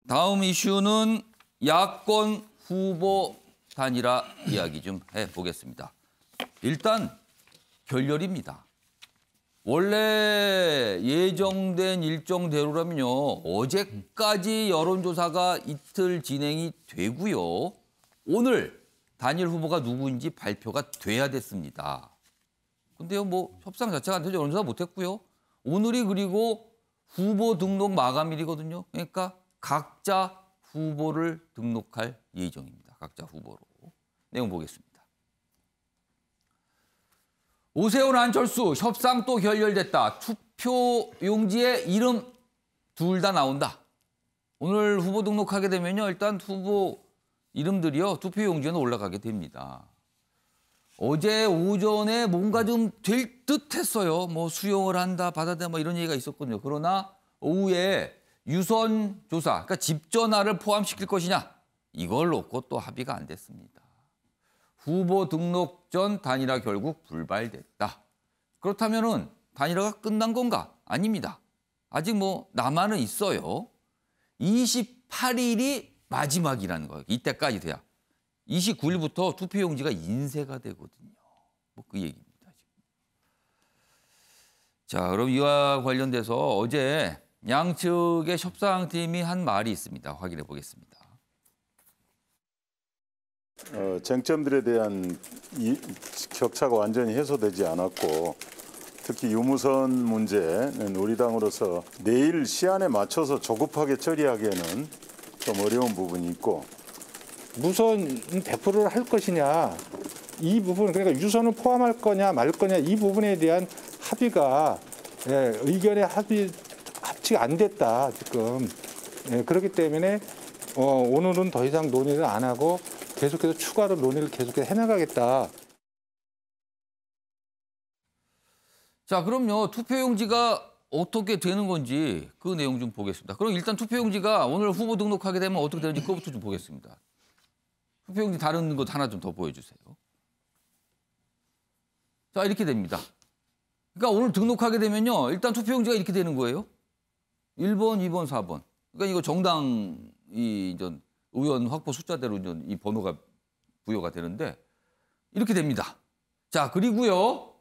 다음 이슈는 야권 후보 단일화 이야기 좀 해보겠습니다. 일단 결렬입니다. 원래 예정된 일정대로라면요. 어제까지 여론조사가 이틀 진행이 되고요. 오늘 단일 후보가 누구인지 발표가 돼야 됐습니다. 근데요, 뭐 협상 자체가 안 되죠. 여론조사 못했고요. 오늘이 그리고 후보 등록 마감일이거든요. 그러니까 각자 후보를 등록할 예정입니다. 각자 후보로. 내용 보겠습니다. 오세훈, 안철수 협상 또 결렬됐다. 투표 용지에 이름 둘 다 나온다. 오늘 후보 등록하게 되면요. 일단 후보 이름들이요. 투표 용지에는 올라가게 됩니다. 어제 오전에 뭔가 좀 될 듯 했어요. 뭐 수용을 한다, 받아들인다 뭐 이런 얘기가 있었거든요. 그러나 오후에 유선 조사, 그러니까 집 전화를 포함시킬 것이냐. 이걸 놓고 또 합의가 안 됐습니다. 후보 등록 전 단일화 결국 불발됐다. 그렇다면은 단일화가 끝난 건가? 아닙니다. 아직 뭐 남아는 있어요. 28일이 마지막이라는 거예요. 이때까지 돼야. 29일부터 투표용지가 인쇄가 되거든요. 뭐 그 얘기입니다. 지금. 자, 그럼 이와 관련돼서 어제 양측의 협상팀이 한 말이 있습니다. 확인해 보겠습니다. 쟁점들에 대한 격차가 완전히 해소되지 않았고 특히 유무선 문제는 우리 당으로서 내일 시한에 맞춰서 조급하게 처리하기에는 좀 어려운 부분이 있고 무선 100%를 할 것이냐 이 부분 그러니까 유선을 포함할 거냐 말 거냐 이 부분에 대한 합의가 의견의 합치가 안 됐다 지금 그렇기 때문에 오늘은 더 이상 논의를 안 하고 계속해서 추가로 논의를 계속해서 해나가겠다. 자, 그럼요. 투표용지가 어떻게 되는 건지 그 내용 좀 보겠습니다. 그럼 일단 투표용지가 오늘 후보 등록하게 되면 어떻게 되는지 그것부터 좀 보겠습니다. 투표용지 다른 것 하나 좀 더 보여주세요. 자, 이렇게 됩니다. 그러니까 오늘 등록하게 되면요. 일단 투표용지가 이렇게 되는 거예요. 1번, 2번, 4번. 그러니까 이거 정당 의원 확보 숫자대로 이 번호가 부여가 되는데 이렇게 됩니다. 자, 그리고요.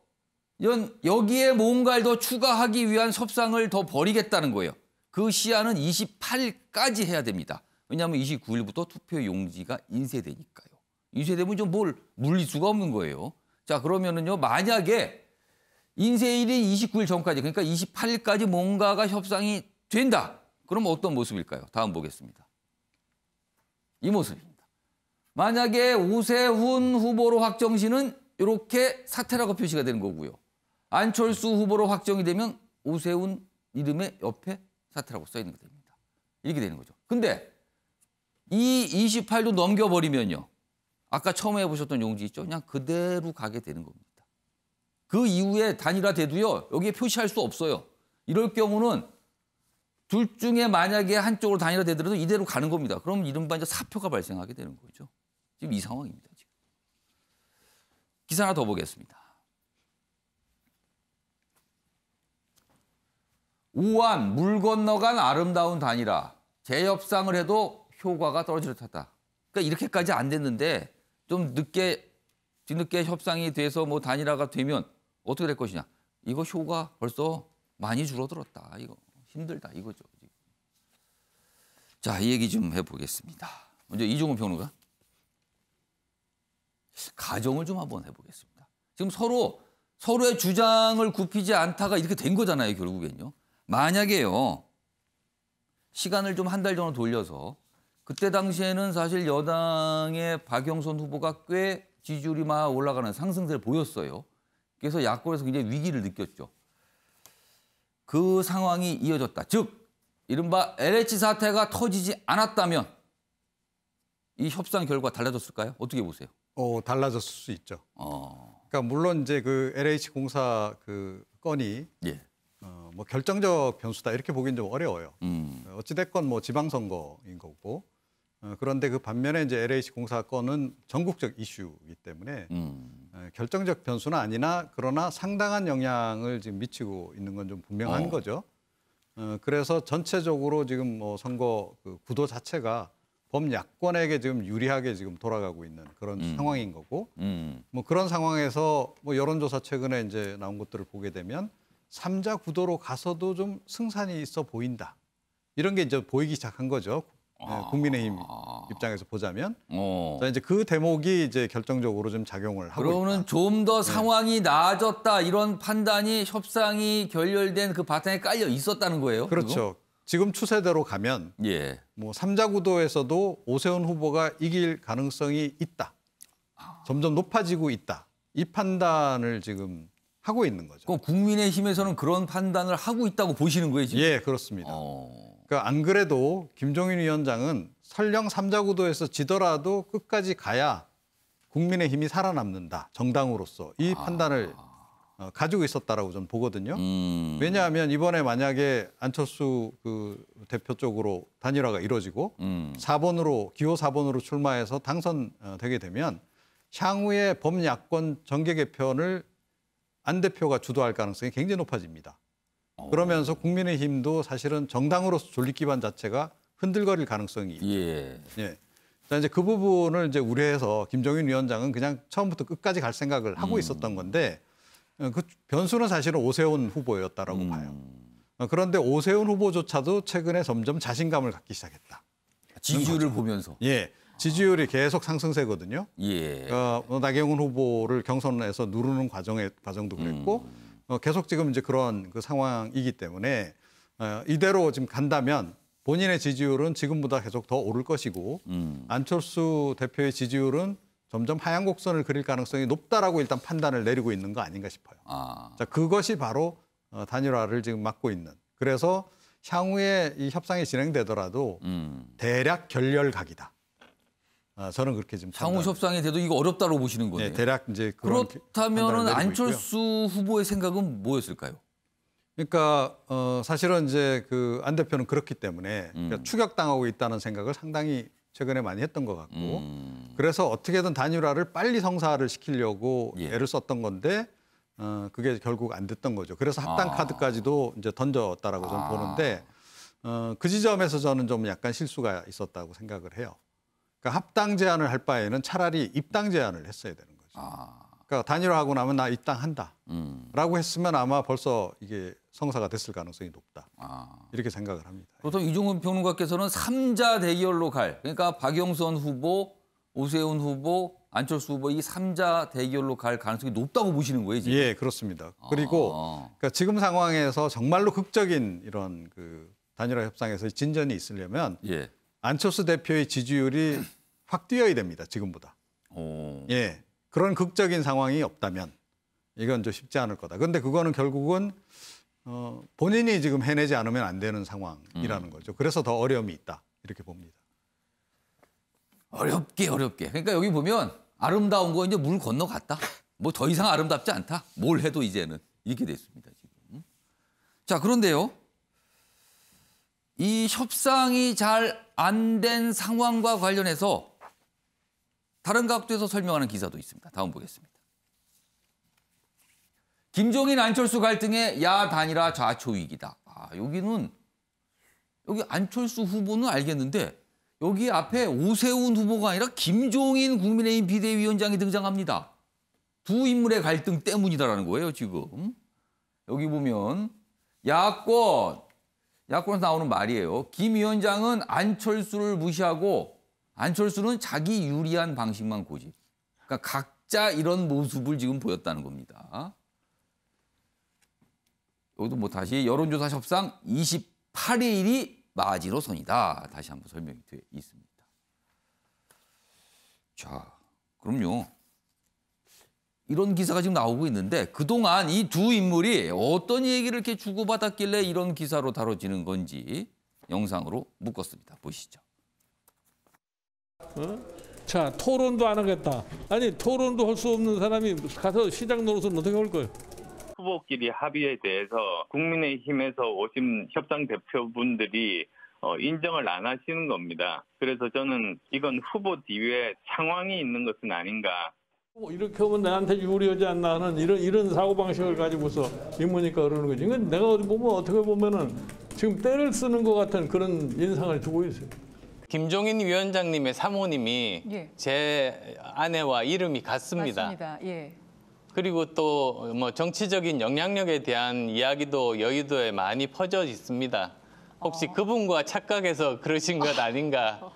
여기에 뭔가를 더 추가하기 위한 협상을 더 벌이겠다는 거예요. 그 시한은 28일까지 해야 됩니다. 왜냐하면 29일부터 투표 용지가 인쇄되니까요. 인쇄되면 좀 뭘 물릴 수가 없는 거예요. 자, 그러면은요. 만약에 인쇄일이 29일 전까지 그러니까 28일까지 뭔가가 협상이 된다. 그럼 어떤 모습일까요? 다음 보겠습니다. 이 모습입니다. 만약에 오세훈 후보로 확정시는 이렇게 사퇴라고 표시가 되는 거고요. 안철수 후보로 확정이 되면 오세훈 이름의 옆에 사퇴라고 써 있는 게 됩니다. 이렇게 되는 거죠. 근데 이 28도 넘겨버리면요. 아까 처음에 해보셨던 용지 있죠? 그냥 그대로 가게 되는 겁니다. 그 이후에 단일화 돼도요. 여기에 표시할 수 없어요. 이럴 경우는 둘 중에 만약에 한쪽으로 단일화 되더라도 이대로 가는 겁니다. 그럼 이른바 이제 사표가 발생하게 되는 거죠. 지금 이 상황입니다. 지금. 기사 하나 더 보겠습니다. 우한 물 건너간 아름다운 단일화. 재협상을 해도 효과가 떨어질 듯하다. 그러니까 이렇게까지 안 됐는데 좀 뒤늦게 협상이 돼서 뭐 단일화가 되면 어떻게 될 것이냐. 이거 효과 벌써 많이 줄어들었다. 이거. 힘들다 이거죠. 자, 이 얘기 좀 해보겠습니다. 먼저 이종훈 평론가. 가정을 좀 한번 해보겠습니다. 지금 서로의 주장을 굽히지 않다가 이렇게 된 거잖아요. 결국엔요. 만약에요. 시간을 좀 한 달 정도 돌려서 그때 당시에는 사실 여당의 박영선 후보가 꽤 지지율이 막 올라가는 상승세를 보였어요. 그래서 야권에서 굉장히 위기를 느꼈죠. 그 상황이 이어졌다. 즉 이른바 LH 사태가 터지지 않았다면 이 협상 결과 달라졌을까요? 어떻게 보세요? 달라졌을 수 있죠. 그러니까 물론 이제 그 LH 공사 그 건이 예. 뭐 결정적 변수다 이렇게 보기는 좀 어려워요. 어찌 됐건 뭐 지방선거인 거고. 그런데 그 반면에 이제 LH 공사 건은 전국적 이슈이기 때문에 결정적 변수는 아니나 그러나 상당한 영향을 지금 미치고 있는 건 좀 분명한 거죠. 그래서 전체적으로 지금 뭐 선거 그 구도 자체가 범야권에게 지금 유리하게 지금 돌아가고 있는 그런 상황인 거고, 뭐 그런 상황에서 뭐 여론조사 최근에 이제 나온 것들을 보게 되면 3자 구도로 가서도 좀 승산이 있어 보인다. 이런 게 이제 보이기 시작한 거죠. 국민의힘 입장에서 보자면. 자, 이제 그 대목이 이제 결정적으로 좀 작용을 하고 그러면은 있다. 좀 더 상황이 나아졌다 이런 판단이 협상이 결렬된 그 바탕에 깔려 있었다는 거예요? 그렇죠. 지금 추세대로 가면 예. 뭐 3자 구도에서도 오세훈 후보가 이길 가능성이 있다. 점점 높아지고 있다. 이 판단을 지금 하고 있는 거죠. 그럼 국민의힘에서는 그런 판단을 하고 있다고 보시는 거예요, 지금? 예, 그렇습니다. 그러니까 안 그래도 김종인 위원장은 설령 3자 구도에서 지더라도 끝까지 가야 국민의힘이 살아남는다. 정당으로서. 이 판단을 가지고 있었다라고 저는 보거든요. 왜냐하면 이번에 만약에 안철수 그 대표 쪽으로 단일화가 이루어지고 4번으로 기호 4번으로 출마해서 당선되게 되면 향후에 범야권 정계 개편을 안 대표가 주도할 가능성이 굉장히 높아집니다. 그러면서 국민의힘도 사실은 정당으로서 존립 기반 자체가 흔들거릴 가능성이 있죠. 예. 예. 자, 이제 그 부분을 이제 우려해서 김종인 위원장은 그냥 처음부터 끝까지 갈 생각을 하고 있었던 건데 그 변수는 사실은 오세훈 후보였다라고 봐요. 그런데 오세훈 후보조차도 최근에 점점 자신감을 갖기 시작했다. 지지율을 보면서. 예. 지지율이 계속 상승세거든요. 예. 나경원 후보를 경선에서 누르는 과정도 그랬고 계속 지금 이제 그런 그 상황이기 때문에 이대로 지금 간다면 본인의 지지율은 지금보다 계속 더 오를 것이고 안철수 대표의 지지율은 점점 하향 곡선을 그릴 가능성이 높다라고 일단 판단을 내리고 있는 거 아닌가 싶어요. 자, 그것이 바로 단일화를 지금 막고 있는. 그래서 향후에 이 협상이 진행되더라도 대략 결렬각이다. 저는 그렇게 지금 향후 협상이 돼도 이거 어렵다고 보시는 거네요. 네, 대략 이제 그런 그렇다면은 판단을 내리고 안철수 후보의 생각은 뭐였을까요? 그러니까 사실은 이제 그 안 대표는 그렇기 때문에 그러니까 추격당하고 있다는 생각을 상당히 최근에 많이 했던 것 같고 그래서 어떻게든 단일화를 빨리 성사를 시키려고 애를 썼던 건데 그게 결국 안 됐던 거죠. 그래서 합당 카드까지도 이제 던졌다라고 저는 보는데 그 지점에서 저는 좀 약간 실수가 있었다고 생각을 해요. 그러니까 합당 제안을 할 바에는 차라리 입당 제안을 했어야 되는 거죠. 그러니까 단일화하고 나면 나 입당한다라고 했으면 아마 벌써 이게 성사가 됐을 가능성이 높다. 이렇게 생각을 합니다. 보통 이종훈 평론가께서는 3자 대결로 갈, 그러니까 박영선 후보, 오세훈 후보, 안철수 후보 이 3자 대결로 갈 가능성이 높다고 보시는 거예요, 지금? 예, 그렇습니다. 그리고 그러니까 지금 상황에서 정말로 극적인 이런 그 단일화 협상에서 진전이 있으려면 예. 안철수 대표의 지지율이 확 뛰어야 됩니다. 지금보다. 예, 그런 극적인 상황이 없다면 이건 좀 쉽지 않을 거다. 그런데 그거는 결국은 본인이 지금 해내지 않으면 안 되는 상황이라는 거죠. 그래서 더 어려움이 있다. 이렇게 봅니다. 어렵게. 그러니까 여기 보면 아름다운 거 이제 물 건너갔다. 뭐 더 이상 아름답지 않다. 뭘 해도 이제는 이렇게 됐습니다. 지금. 자, 그런데요. 이 협상이 잘 안 된 상황과 관련해서 다른 각도에서 설명하는 기사도 있습니다. 다음 보겠습니다. 김종인 안철수 갈등의 야 단일화 좌초 위기다. 여기 안철수 후보는 알겠는데 여기 앞에 오세훈 후보가 아니라 김종인 국민의힘 비대위원장이 등장합니다. 두 인물의 갈등 때문이다라는 거예요, 지금. 여기 보면 야권에서 나오는 말이에요. 김 위원장은 안철수를 무시하고 안철수는 자기 유리한 방식만 고집. 그러니까 각자 이런 모습을 지금 보였다는 겁니다. 여기도 뭐 다시 여론조사 협상 28일이 마지노선이다. 다시 한번 설명이 되어 있습니다. 자, 그럼요. 이런 기사가 지금 나오고 있는데 그동안 이 두 인물이 어떤 얘기를 이렇게 주고받았길래 이런 기사로 다뤄지는 건지 영상으로 묶었습니다. 보시죠. 자, 토론도 안 하겠다. 아니, 토론도 할 수 없는 사람이 가서 시장 노릇은 어떻게 할 거예요? 후보끼리 합의에 대해서 국민의힘에서 오신 협상 대표분들이 인정을 안 하시는 겁니다. 그래서 저는 이건 후보 뒤에 상황이 있는 것은 아닌가. 이렇게 하면 나한테 유리하지 않나 하는 이런 사고방식을 가지고서 인문이니까 그러는 거지. 이건 내가 어디 보면 어떻게 보면은 지금 때를 쓰는 것 같은 그런 인상을 주고 있어요. 김종인 위원장님의 사모님이 예. 제 아내와 이름이 같습니다. 맞습니다. 예. 그리고 또 뭐 정치적인 영향력에 대한 이야기도 여의도에 많이 퍼져 있습니다. 혹시 그분과 착각해서 그러신 것 아닌가?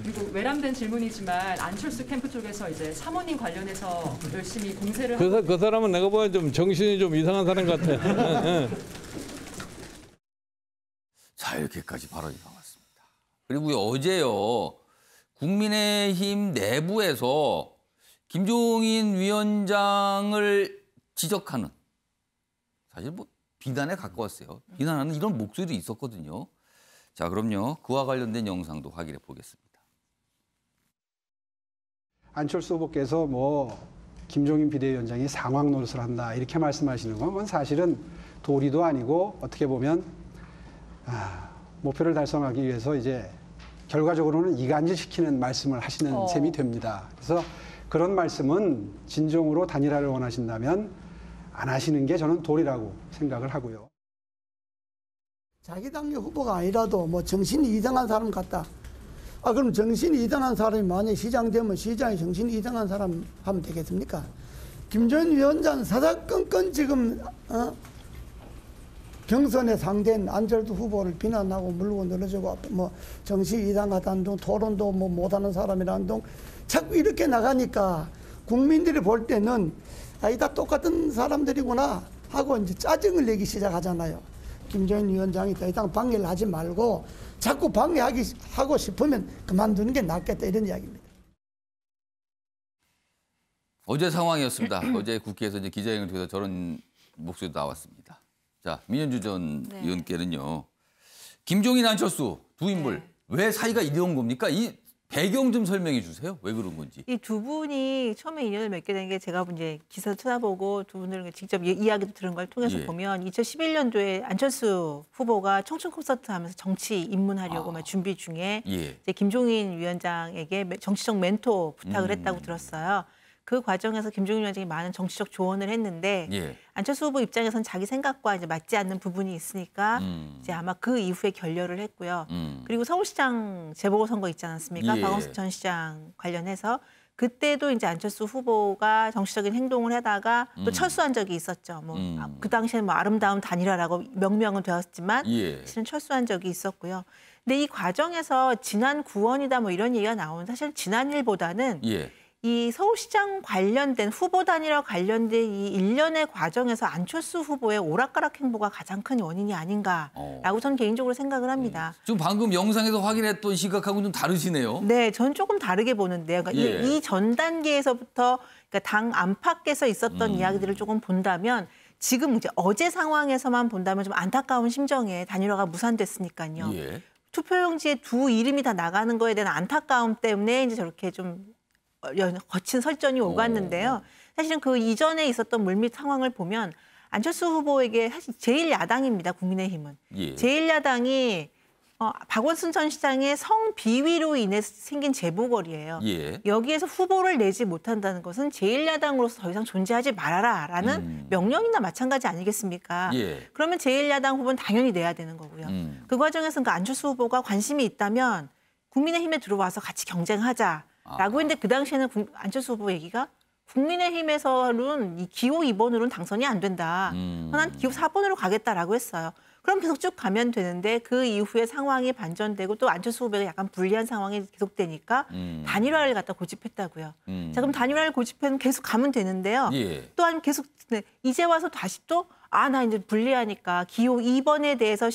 그리고 외람된 질문이지만 안철수 캠프 쪽에서 이제 사모님 관련해서 열심히 공세를 하고 그 사람은 내가 보기엔 좀 정신이 좀 이상한 사람 같아. 자, 이렇게까지 발언이 나왔습니다. 그리고 어제요, 국민의힘 내부에서 김종인 위원장을 지적하는, 사실 뭐 비난에 가까웠어요. 비난하는 이런 목소리도 있었거든요. 자, 그럼요. 그와 관련된 영상도 확인해 보겠습니다. 안철수 후보께서 뭐 김종인 비대위원장이 상황 노릇을 한다 이렇게 말씀하시는 건 사실은 도리도 아니고 어떻게 보면 목표를 달성하기 위해서 이제 결과적으로는 이간질시키는 말씀을 하시는 셈이 됩니다. 그래서 그런 말씀은 진정으로 단일화를 원하신다면 안 하시는 게 저는 도리라고 생각을 하고요. 자기 당의 후보가 아니라도 뭐 정신이 이상한 사람 같다. 그럼 정신이 이상한 사람이 만약에 시장 되면 시장이 정신이 이상한 사람 하면 되겠습니까? 김종인 위원장 사사건건 지금 경선에 상대한 안철수 후보를 비난하고 물고 늘어지고 뭐 정신 이상하다는 둥 토론도 뭐 못하는 사람이라는 둥 자꾸 이렇게 나가니까 국민들이 볼 때는 다 똑같은 사람들이구나 하고 이제 짜증을 내기 시작하잖아요. 김종인 위원장이 더 이상 방해를 하지 말고 자꾸 방해하고 싶으면 그만두는 게 낫겠다 이런 이야기입니다. 어제 상황이었습니다. 어제 국회에서 이제 기자회견을 통해서 저런 목소리도 나왔습니다. 자, 민현주 전 의원께는요. 김종인, 안철수 두 인물 왜 사이가 이런 겁니까? 이 배경 좀 설명해 주세요. 왜 그런 건지. 이 두 분이 처음에 인연을 맺게 된 게 제가 이제 기사를 찾아보고 두 분들 직접 이야기도 들은 걸 통해서 보면 2011년도에 안철수 후보가 청춘 콘서트 하면서 정치 입문하려고 막 준비 중에 이제 김종인 위원장에게 정치적 멘토 부탁을 했다고 들었어요. 그 과정에서 김종인 위원장이 많은 정치적 조언을 했는데 안철수 후보 입장에서는 자기 생각과 이제 맞지 않는 부분이 있으니까 이제 아마 그 이후에 결렬을 했고요. 그리고 서울시장 재보궐선거 있지 않았습니까? 박원순 전 시장 관련해서 그때도 이제 안철수 후보가 정치적인 행동을 하다가 또 철수한 적이 있었죠. 뭐 그 당시에는 뭐 아름다운 단일화라고 명명은 되었지만 실은 철수한 적이 있었고요. 근데 이 과정에서 지난 구원이다 뭐 이런 얘기가 나오는 사실 지난 일보다는 이 서울시장 관련된 후보 단일화 관련된 이 일련의 과정에서 안철수 후보의 오락가락 행보가 가장 큰 원인이 아닌가라고 저는 개인적으로 생각을 합니다. 지금 방금 영상에서 확인했던 시각하고는 좀 다르시네요. 네, 저는 조금 다르게 보는데요. 그러니까 이 전 단계에서부터 그러니까 당 안팎에서 있었던 이야기들을 조금 본다면 지금 이제 어제 상황에서만 본다면 좀 안타까운 심정에 단일화가 무산됐으니까요. 투표용지에 두 이름이 다 나가는 거에 대한 안타까움 때문에 이제 저렇게 좀 거친 설전이 오갔는데요. 사실은 그 이전에 있었던 물밑 상황을 보면 안철수 후보에게 사실 제1야당입니다. 국민의힘은. 제1야당이 박원순 전 시장의 성비위로 인해서 생긴 재보궐이에요. 여기에서 후보를 내지 못한다는 것은 제1야당으로서 더 이상 존재하지 말아라라는 명령이나 마찬가지 아니겠습니까? 그러면 제1야당 후보는 당연히 내야 되는 거고요. 그 과정에서 그 안철수 후보가 관심이 있다면 국민의힘에 들어와서 같이 경쟁하자. 라고 했는데 그 당시에는 안철수 후보 얘기가 국민의힘에서는 이 기호 2번으로는 당선이 안 된다. 난 기호 4번으로 가겠다라고 했어요. 그럼 계속 쭉 가면 되는데 그 이후에 상황이 반전되고 또 안철수 후보가 약간 불리한 상황이 계속되니까 단일화를 갖다 고집했다고요. 자, 그럼 단일화를 고집하면 계속 가면 되는데요. 또 아니면 계속 이제 와서 다시 또 나 이제 불리하니까 기호 2번에 대해서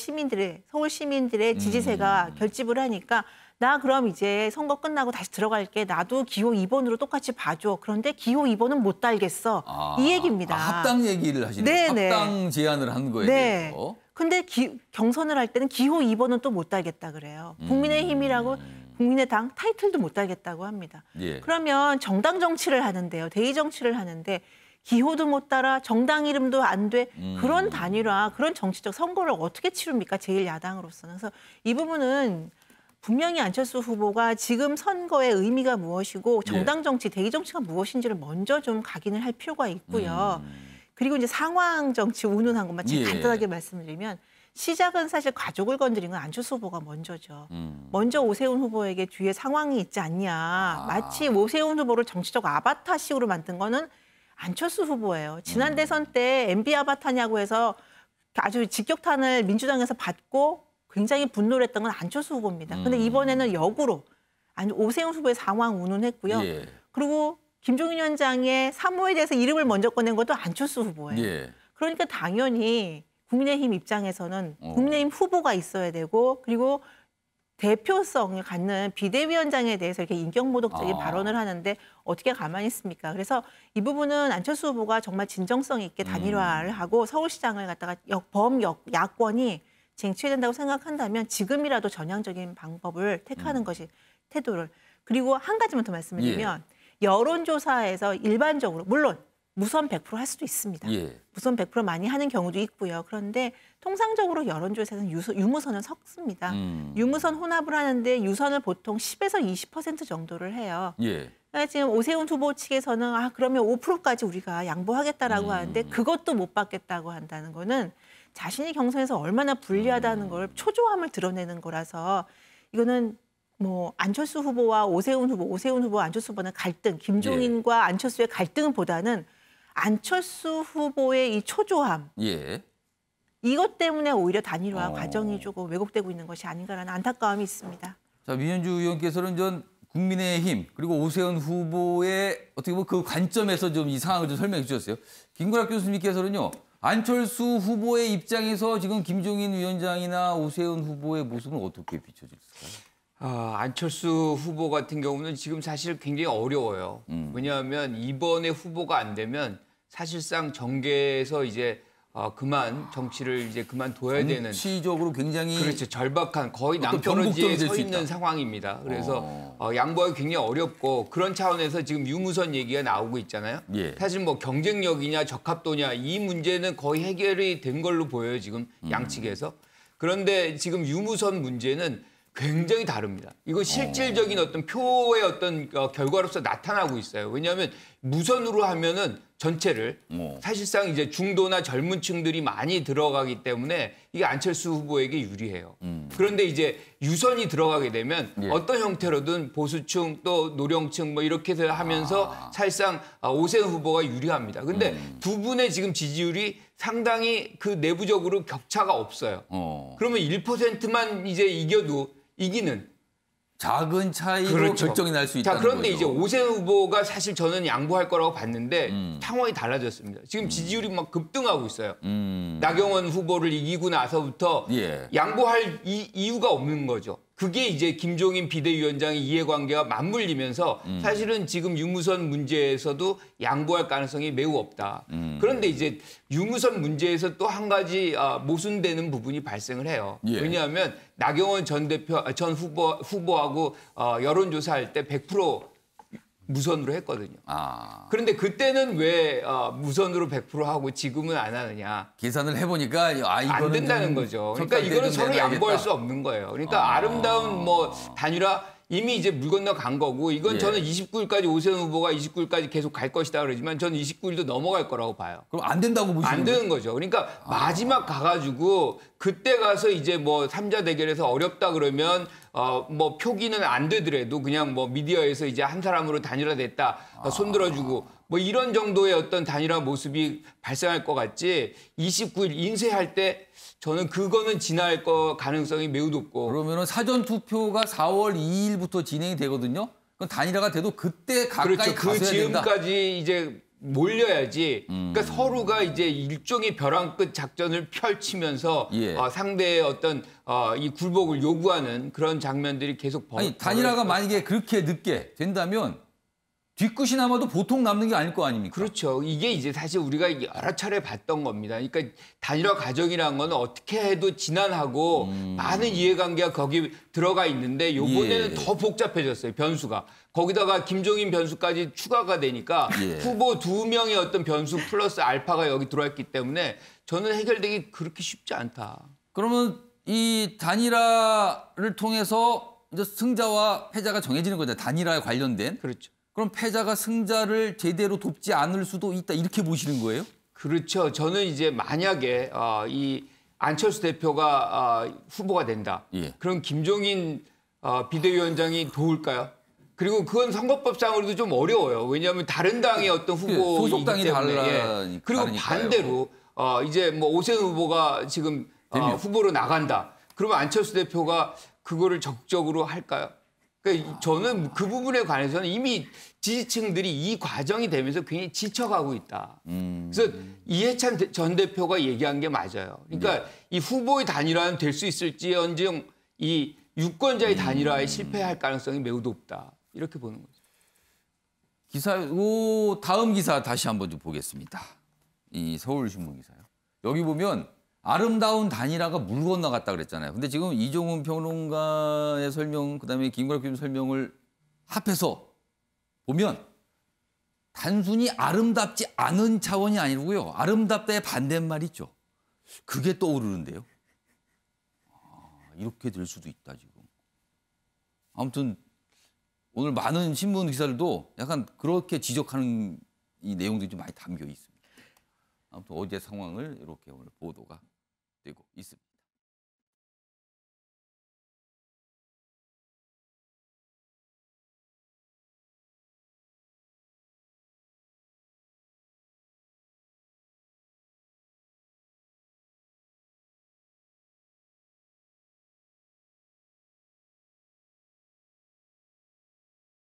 서울 시민들의 지지세가 결집을 하니까 나 그럼 이제 선거 끝나고 다시 들어갈게. 나도 기호 2번으로 똑같이 봐줘. 그런데 기호 2번은 못 달겠어. 이 얘기입니다. 합당 얘기를 하시는 거예요. 합당 제안을 한 거에 대해서. 근데 경선을 할 때는 기호 2번은 또 못 달겠다 그래요. 국민의힘이라고 국민의당 타이틀도 못 달겠다고 합니다. 그러면 정당 정치를 하는데요. 대의 정치를 하는데 기호도 못 따라 정당 이름도 안 돼. 그런 단일화, 그런 정치적 선거를 어떻게 치릅니까? 제1야당으로서는. 그래서 이 부분은 분명히 안철수 후보가 지금 선거의 의미가 무엇이고 정당 정치, 대의 정치가 무엇인지를 먼저 좀 각인을 할 필요가 있고요. 그리고 이제 상황 정치 운운한 것만 간단하게 말씀드리면 시작은 사실 가족을 건드린 건 안철수 후보가 먼저죠. 먼저 오세훈 후보에게 뒤에 상황이 있지 않냐. 마치 오세훈 후보를 정치적 아바타식으로 만든 거는 안철수 후보예요. 지난 대선 때 MB 아바타냐고 해서 아주 직격탄을 민주당에서 받고 굉장히 분노를 했던 건 안철수 후보입니다. 근데 이번에는 역으로 오세훈 후보의 상황 운운했고요. 예. 그리고 김종인 위원장의 사모에 대해서 이름을 먼저 꺼낸 것도 안철수 후보예요. 예. 그러니까 당연히 국민의힘 입장에서는 국민의힘 후보가 있어야 되고 그리고 대표성을 갖는 비대위원장에 대해서 이렇게 인격모독적인 발언을 하는데 어떻게 가만히 있습니까? 그래서 이 부분은 안철수 후보가 정말 진정성 있게 단일화를 하고 서울시장을 갖다가 야권이 쟁취해야 된다고 생각한다면 지금이라도 전향적인 방법을 택하는 것이 태도를. 그리고 한 가지만 더 말씀을 드리면 여론조사에서 일반적으로 물론 무선 100% 할 수도 있습니다. 예. 무선 100% 많이 하는 경우도 있고요. 그런데 통상적으로 여론조사에서는 유무선을 섞습니다. 유무선 혼합을 하는데 유선을 보통 10에서 20% 정도를 해요. 예. 그러니까 지금 오세훈 후보 측에서는 그러면 5%까지 우리가 양보하겠다라고 하는데 그것도 못 받겠다고 한다는 거는 자신이 경선에서 얼마나 불리하다는 걸 초조함을 드러내는 거라서 이거는 뭐 안철수 후보와 오세훈 후보, 안철수 후보는 갈등, 김종인과 안철수의 갈등보다는 안철수 후보의 이 초조함, 이것 때문에 오히려 단일화 과정이 조금 왜곡되고 있는 것이 아닌가라는 안타까움이 있습니다. 자, 민현주 의원께서는 전 국민의힘 그리고 오세훈 후보의 어떻게 보면 그 관점에서 좀 이 상황을 좀 설명해 주셨어요. 김구락 교수님께서는요. 안철수 후보의 입장에서 지금 김종인 위원장이나 오세훈 후보의 모습은 어떻게 비춰질까요? 안철수 후보 같은 경우는 지금 사실 굉장히 어려워요. 왜냐하면 이번에 후보가 안 되면 사실상 정계에서 이제 그만 정치를 이제 그만둬야 되는 정치적으로 굉장히 그렇죠. 절박한 거의 낭떠러지에 서 있는 상황입니다. 그래서 양보하기 굉장히 어렵고 그런 차원에서 지금 유무선 얘기가 나오고 있잖아요. 사실 뭐 경쟁력이냐 적합도냐 이 문제는 거의 해결이 된 걸로 보여요. 지금 양측에서. 그런데 지금 유무선 문제는 굉장히 다릅니다. 이거 실질적인 어떤 표의 어떤 결과로서 나타나고 있어요. 왜냐하면 무선으로 하면은 전체를 사실상 이제 중도나 젊은 층들이 많이 들어가기 때문에 이게 안철수 후보에게 유리해요. 그런데 이제 유선이 들어가게 되면 어떤 형태로든 보수층 또 노령층 뭐 이렇게 해서 하면서 사실상 오세훈 후보가 유리합니다. 근데 두 분의 지금 지지율이 상당히 그 내부적으로 격차가 없어요. 그러면 1%만 이제 이겨도 이기는 작은 차이로 결정이 날 수 있다는 거죠. 그런데 거죠. 이제 오세훈 후보가 사실 저는 양보할 거라고 봤는데 상황이 달라졌습니다. 지금 지지율이 막 급등하고 있어요. 나경원 후보를 이기고 나서부터 양보할 이유가 없는 거죠. 그게 이제 김종인 비대위원장의 이해관계가 맞물리면서 사실은 지금 유무선 문제에서도 양보할 가능성이 매우 없다. 그런데 이제 유무선 문제에서 또 한 가지 모순되는 부분이 발생을 해요. 왜냐하면 나경원 전 후보하고 여론조사할 때 100% 무선으로 했거든요. 그런데 그때는 왜 무선으로 100% 하고 지금은 안 하느냐. 계산을 해보니까 이거는 안 된다는 거죠. 그러니까 이거는 서로 양보할 수 없는 거예요. 그러니까 아름다운 뭐 단일화 이미 이제 물 건너 간 거고 이건 저는 29일까지 오세훈 후보가 29일까지 계속 갈 것이다 그러지만 저는 29일도 넘어갈 거라고 봐요. 그럼 안 된다고 보시는 안 되는 거죠. 그러니까 마지막 가가지고 그때 가서 이제 뭐 3자 대결에서 어렵다 그러면 뭐 표기는 안 되더라도 그냥 뭐 미디어에서 이제 한 사람으로 단일화됐다 손들어주고 뭐 이런 정도의 어떤 단일화 모습이 발생할 것 같지 29일 인쇄할 때 저는 그거는 지날 거 가능성이 매우 높고. 그러면은 사전 투표가 4월 2일부터 진행이 되거든요. 그럼 단일화가 돼도 그때 가까이 그렇죠. 가서야 그 된다. 즈음까지 이제 몰려야지. 그러니까 서로가 이제 일종의 벼랑 끝 작전을 펼치면서 상대의 어떤 이 굴복을 요구하는 그런 장면들이 계속 단일화가 만약에 그렇게 늦게 된다면 뒤끝이 남아도 보통 남는 게 아닐 거 아닙니까? 그렇죠. 이게 이제 사실 우리가 여러 차례 봤던 겁니다. 그러니까 단일화 과정이라는 건 어떻게 해도 지난하고 많은 이해관계가 거기 들어가 있는데 이번에는 더 복잡해졌어요. 변수가. 거기다가 김종인 변수까지 추가가 되니까 후보 2명의 어떤 변수 플러스 알파가 여기 들어왔기 때문에 저는 해결되기 그렇게 쉽지 않다. 그러면 이 단일화를 통해서 이제 승자와 패자가 정해지는 거죠. 단일화에 관련된. 그렇죠. 그럼 패자가 승자를 제대로 돕지 않을 수도 있다 이렇게 보시는 거예요? 그렇죠. 저는 이제 만약에 이 안철수 대표가 후보가 된다. 예. 그럼 김종인 비대위원장이 도울까요? 그리고 그건 선거법상으로도 좀 어려워요. 왜냐하면 다른 당의 어떤 후보이기 소속당이 때문에. 다르니까요. 그리고 반대로 이제 뭐 오세훈 후보가 지금 후보로 나간다. 그러면 안철수 대표가 그거를 적극적으로 할까요? 그러니까 저는 그 부분에 관해서는 이미 지지층들이 이 과정이 되면서 굉장히 지쳐가고 있다. 그래서 이해찬 전 대표가 얘기한 게 맞아요. 그러니까 이 후보의 단일화는 될 수 있을지언정 이 유권자의 단일화에 실패할 가능성이 매우 높다. 이렇게 보는 거죠. 다음 기사 다시 한번 좀 보겠습니다. 이 서울신문 기사요. 여기 보면 아름다운 단일화가 물 건너갔다 그랬잖아요. 근데 지금 이종훈 평론가의 설명, 그다음에 김구라 교수님 설명을 합해서 보면 단순히 아름답지 않은 차원이 아니고요. 아름답다의 반대말이죠. 그게 떠오르는데요. 이렇게 될 수도 있다 지금. 아무튼 오늘 많은 신문 기사들도 약간 그렇게 지적하는 이 내용들이 좀 많이 담겨 있습니다. 아무튼 어제 상황을 이렇게 오늘 보도가 되고 있습니다.